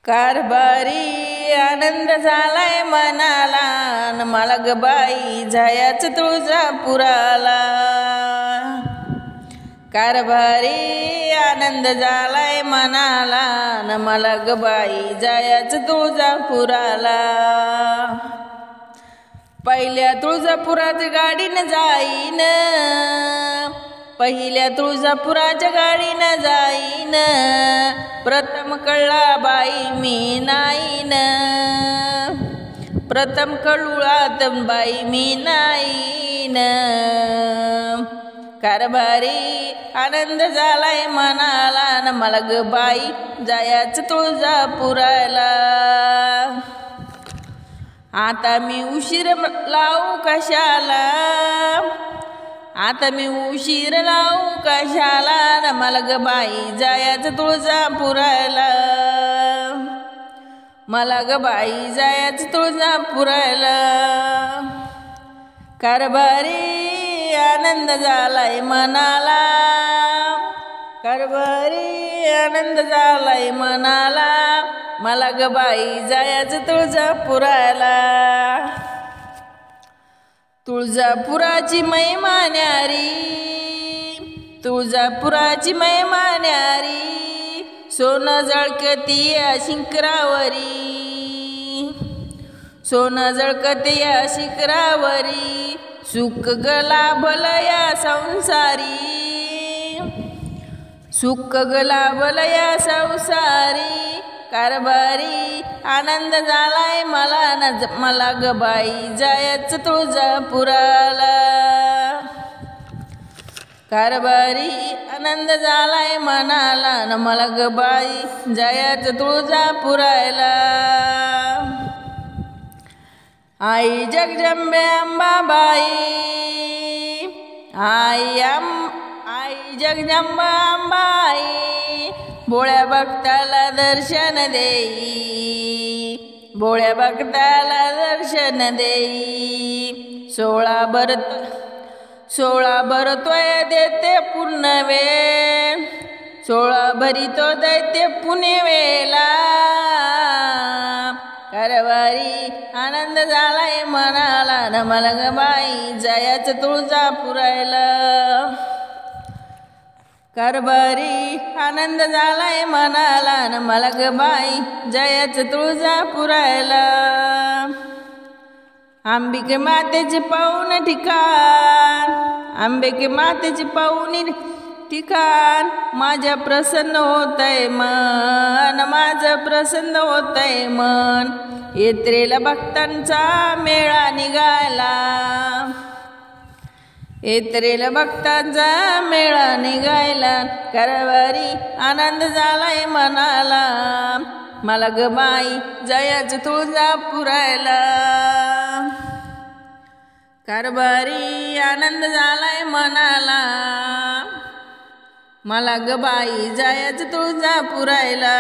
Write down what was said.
कारभारी आनंद झालाय मनाला, न मला ग बाई जायच तुळजापुराला। कारभारी आनंद झालाय मनाला, न मला ग बाई जायच तुळजापुराला। पहिल्या तुळजापुराच्या गाडीनं जाईन, पहिल्या तुळजापुराच्या गाडीनं जाईन, प्रथम कळला बाई मी नाईन, प्रथम कळुळात बाई मी नाईन। कारभारी आनंद झालाय मनाला, न मला ग बाई जायच तुळजापुराला। आता मी उशीर लावू कशाला, आता मी उशीर लावू कशाला, न मला ग बाई जायच तुळजापुराला। मला ग बाई जायच तुळजापुराला। कारभारी आनंद झालाय मनाला, कारभारी आनंद झालाय मनाला, मला ग बाई जायच तुळजापुराला। तुळजापुराची महिमा न्यारी, तुळजापुराची महिमा न्यारी, सोनं जळकती या शिखरावरी, सोनं जळकते या शिखरावरी, सुख ग लाभल या संसारी, सुख ग लाभल या संसारी। कारभारी आनंद झालाय मला ग बाई जायच तुळजापुराला। कारभारी आनंद झालाय मनाला, न मला ग बाई जायच तुळजापुराला। आई जगदंबे अंबाबाई, आई जगदंबा अंबाई, भोळ्या भक्ताला दर्शन देई, भोळ्या भक्ताला दर्शन देई। 16 भरतोय देते पूर्ण वेळ, 16 भरितो दैते पुणे वेला। कारभारी आनंद झालाय मनाला, न मला ग बाई जायच तुळजापुराला। कारभारी आनंद झालाय मनाला, न मला ग बाई जायच तुळजापुराला। अंबिके मातेचे पावन ठिकाण, अंबिके मातेचे पावन ठिकाण, माझ्या प्रसन्न होतय मन, माझं प्रसन्न होतय मन। यात्रेला भक्तांचा मेळा निघाला, यात्रेला भक्तांचा मेळा निघाला। कारभारी आनंद झालाय मनाला, मला ग बाई जायच तुळजापुराला। कारभारी आनंद झालाय मनाला, मला ग बाई जायच तुळजापुराला।